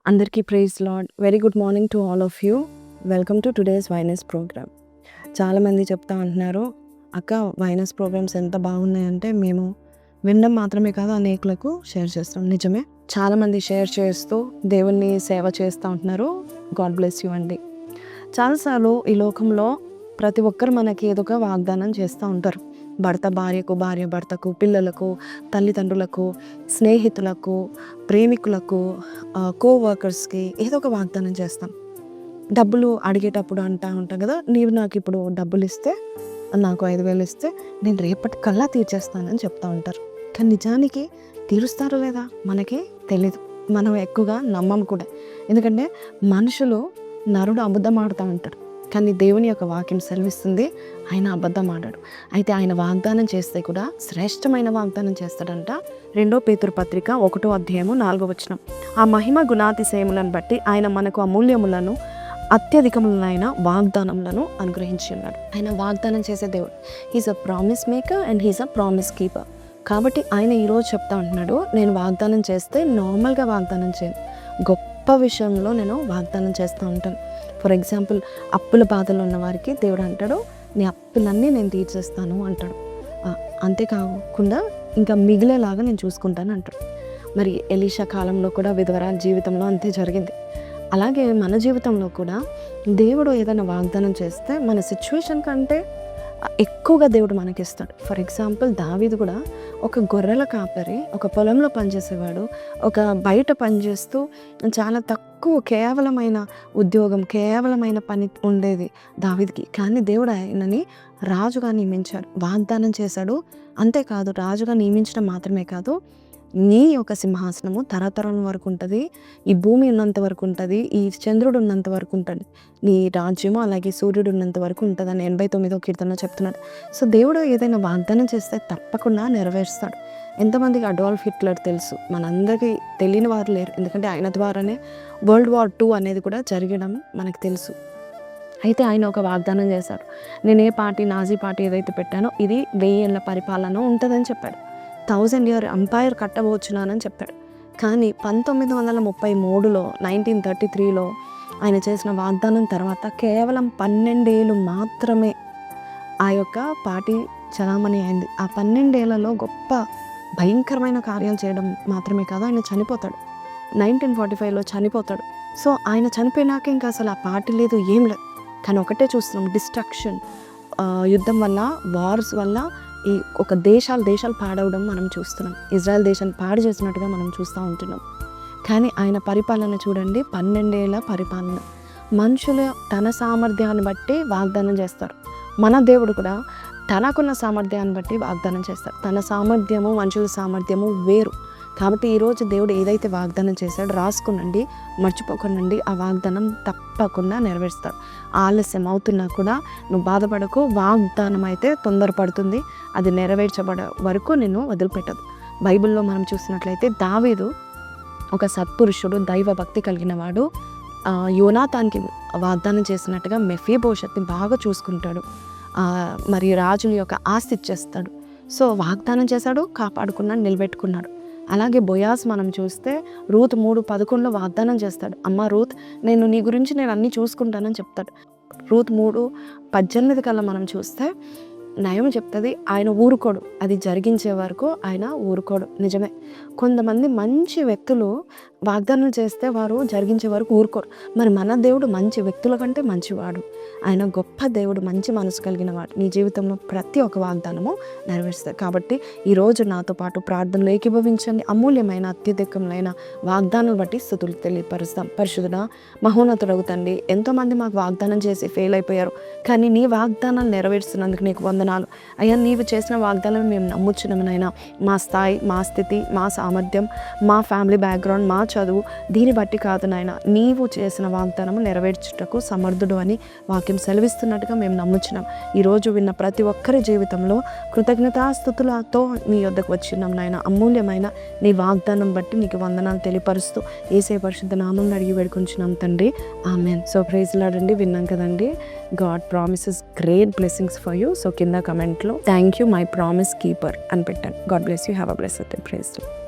అందరికీ praise Lord. Very good morning to all of you. Welcome to today's వైనస్ programme. చాలామంది చెప్తా ఉంటున్నారు, అక్క వైనస్ ప్రోగ్రామ్స్ ఎంత బాగున్నాయంటే మేము వినడం మాత్రమే కాదు అనేకులకు షేర్ చేస్తాం. నిజమే, చాలామంది షేర్ చేస్తూ దేవుణ్ణి సేవ చేస్తూ ఉంటున్నారు. గాడ్ బ్లెస్ యూ అండి. చాలాసార్లు ఈ లోకంలో ప్రతి ఒక్కరు మనకి ఏదో ఒక వాగ్దానం చేస్తూ ఉంటారు. భర్త భార్యకు, భార్య భర్తకు, పిల్లలకు, తల్లిదండ్రులకు, స్నేహితులకు, ప్రేమికులకు, కోవర్కర్స్కి ఏదో ఒక వాగ్దానం చేస్తాం. డబ్బులు అడిగేటప్పుడు అంటూ ఉంటాం కదా, నీవు నాకు ఇప్పుడు డబ్బులు ఇస్తే, నాకు 5,000 ఇస్తే నేను రేపటికల్లా తీర్చేస్తానని చెప్తూ ఉంటారు. కానీ నిజానికి తీరుస్తారో లేదా మనకి తెలీదు. మనం ఎక్కువగా నమ్మం కూడా. ఎందుకంటే మనుషులు, నరుడు అబద్ధం ఆడుతూ ఉంటారు. కానీ దేవుని యొక్క వాక్యం సెలవిస్తుంది, ఆయన అబద్ధం ఆడాడు. అయితే ఆయన వాగ్దానం చేస్తే కూడా శ్రేష్టమైన వాగ్దానం చేస్తాడంట. 2 పేతురు పత్రిక 1వ అధ్యాయము 4వ వచనం. ఆ మహిమ గుణాతిశయములను బట్టి ఆయన మనకు అమూల్యములను అత్యధికములైన వాగ్దానములను అనుగ్రహించి ఉన్నాడు. ఆయన వాగ్దానం చేసే దేవుడు. He's a promise maker and he's a promise keeper. కాబట్టి ఆయన ఈరోజు చెప్తా ఉంటున్నాడు, నేను వాగ్దానం చేస్తే నార్మల్గా వాగ్దానం చేయను, గొప్ప విషయంలో నేను వాగ్దానం చేస్తూ ఉంటాను. ఫర్ ఎగ్జాంపుల్, అప్పుల బాధలు ఉన్న వారికి దేవుడు అంటాడు, నీ అప్పులన్నీ నేను తీర్చేస్తాను అంటాడు. అంతేకాకుండా ఇంకా మిగిలేలాగా నేను చూసుకుంటాను అంటాడు. మరి ఎలీషా కాలంలో కూడా విధవరాల జీవితంలో అంతే జరిగింది. అలాగే మన జీవితంలో కూడా దేవుడు ఏదైనా వాగ్దానం చేస్తే మన సిచ్యువేషన్ కంటే ఎక్కువగా దేవుడు మనకిస్తాడు. ఫర్ ఎగ్జాంపుల్, దావీదు కూడా ఒక గొర్రెల కాపరి, ఒక పొలంలో పనిచేసేవాడు, ఒక బయట పనిచేస్తూ చాలా తక్కువ, కేవలమైన ఉద్యోగం, కేవలమైన పని ఉండేది దావీదుకి. కానీ దేవుడు ఆయనని రాజుగా నియమించాడు, వాగ్దానం చేశాడు. అంతేకాదు, రాజుగా నియమించడం మాత్రమే కాదు, నీ యొక్క సింహాసనము తరతరం వరకు ఉంటుంది, ఈ భూమి ఉన్నంత వరకు ఉంటుంది, ఈ చంద్రుడు ఉన్నంత వరకు ఉంటుంది, నీ రాజ్యము అలాగే సూర్యుడు ఉన్నంత వరకు ఉంటుంది అని 89వ కీర్తనలో చెప్తున్నాడు. సో దేవుడు ఏదైనా వాగ్దానం చేస్తే తప్పకుండా నెరవేరుస్తాడు. ఎంతమందికి అడాల్ఫ్ హిట్లర్ తెలుసు? మనందరికీ తెలియని వారు లేరు. ఎందుకంటే ఆయన ద్వారానే World War II అనేది కూడా జరగడం మనకు తెలుసు. అయితే ఆయన ఒక వాగ్దానం చేశాడు, నేను ఏ పార్టీ, నాజీ పార్టీ ఏదైతే పెట్టానో ఇది 1000 ఏళ్ళ పరిపాలన ఉంటుందని చెప్పాడు. 1000 year ఎంపైర్ కట్టబోచున్నానని చెప్పాడు. కానీ 1933లో 1933లో ఆయన చేసిన వాగ్దానం తర్వాత కేవలం 12 ఏళ్ళు మాత్రమే ఆ యొక్క పార్టీ చలామణి అయింది. ఆ 12 ఏళ్లలో గొప్ప భయంకరమైన కార్యాలు చేయడం మాత్రమే కాదు, ఆయన చనిపోతాడు. 1945లో చనిపోతాడు. సో ఆయన చనిపోయినాక ఇంకా అసలు ఆ పార్టీ లేదు, ఏం లేదు. కానీ ఒకటే చూస్తున్నాం, డిస్ట్రక్షన్, యుద్ధం వల్ల, వార్స్ వల్ల ఈ ఒక దేశాలు పాడవడం మనం చూస్తున్నాం. ఇజ్రాయెల్ దేశాన్ని పాడు చేసినట్టుగా మనం చూస్తూ ఉంటున్నాం. కానీ ఆయన పరిపాలన చూడండి, 12 ఏళ్ళ పరిపాలన. మనుషులు తన సామర్థ్యాన్ని బట్టి వాగ్దానం చేస్తారు. మన దేవుడు కూడా తనకున్న సామర్థ్యాన్ని బట్టి వాగ్దానం చేస్తారు. తన సామర్థ్యము, మనుషుల సామర్థ్యము వేరు. కాబట్టి ఈరోజు దేవుడు ఏదైతే వాగ్దానం చేశాడో రాసుకునండి, మర్చిపోకుండా ఆ వాగ్దానం తప్పకుండా నెరవేరుస్తాడు. ఆలస్యం అవుతున్నా కూడా నువ్వు బాధపడకు, వాగ్దానం అయితే తొందరపడుతుంది, అది నెరవేర్చబడే వరకు నిన్ను వదిలిపెట్టదు. బైబిల్లో మనం చూసినట్లయితే దావీదు ఒక సత్పురుషుడు, దైవ భక్తి కలిగిన వాడు. యోనాతాన్కి వాగ్దానం చేసినట్టుగా మెఫీబోషెత్ని బాగా చూసుకుంటాడు. మరి రాజుల యొక్క ఆస్తి ఇచ్చేస్తాడు. సో వాగ్దానం చేశాడు, కాపాడుకున్నాడు, నిలబెట్టుకున్నాడు. అలాగే బోయాజ్ మనం చూస్తే రూత్ 3:11లో వాగ్దానం చేస్తాడు, అమ్మ రూత్, నేను నీ గురించి నేను అన్నీ చూసుకుంటానని చెప్తాడు. రూత్ 3:18 కల్లా మనం చూస్తే నయం చెప్తుంది, ఆయన ఊరుకోడు, అది జరిగించే వరకు ఆయన ఊరుకోడు. నిజమే, కొంతమంది మంచి వ్యక్తులు వాగ్దానం చేస్తే వారు జరిగించే వరకు ఊరుకోరు. మరి మన దేవుడు మంచి వ్యక్తుల కంటే మంచివాడు, ఆయన గొప్ప దేవుడు, మంచి మనసు కలిగిన వాడు. నీ జీవితంలో ప్రతి ఒక్క వాగ్దానము నెరవేరుస్తాడు. కాబట్టి ఈరోజు నాతో పాటు ప్రార్థనలు ఏకీభవించండి. అమూల్యమైన, అత్యధికమైన వాగ్దానాలు బట్టి స్తుతులు తెలియపరుస్తాం. పరిశుద్ధుడా, మహోన్నతుడగు తండ్రి, ఎంతోమంది మాకు వాగ్దానం చేసి ఫెయిల్ అయిపోయారు, కానీ నీ వాగ్దానాలు నెరవేరుస్తున్నందుకు నీకు వందనాలు అయ్యా. నీవు చేసిన వాగ్దానాలు మేము నమ్ముచున్నామనైనా. మా స్థాయి, మా స్థితి, మా సామర్థ్యం, మా ఫ్యామిలీ బ్యాక్గ్రౌండ్, మా చదువు, దీన్ని బట్టి కాదు నాయన, నీవు చేసిన వాగ్దానము నెరవేర్చుటకు సమర్థుడు అని వాక్యం సెలవిస్తున్నట్టుగా మేము నమ్ముచున్నాం. ఈరోజు విన్న ప్రతి ఒక్కరి జీవితంలో కృతజ్ఞతాస్తుతులతో నీ యొద్దకు వచ్చినాం నాయన. అమూల్యమైన నీ వాగ్దానం బట్టి నీకు వందనాలు తెలియపరుస్తూ యేసయ్య పరిశుద్ధ నామమున అడిగి వేడుకొంచున్నాం తండ్రి, ఆమెన్. సో ప్రైజ్ లార్డ్ అండి. విన్నాం కదండి, God promises great blessings for you. So కింద కమెంట్లో thank you my promise keeper అని పెట్టండి. God bless you. Have a blessed day. Praise.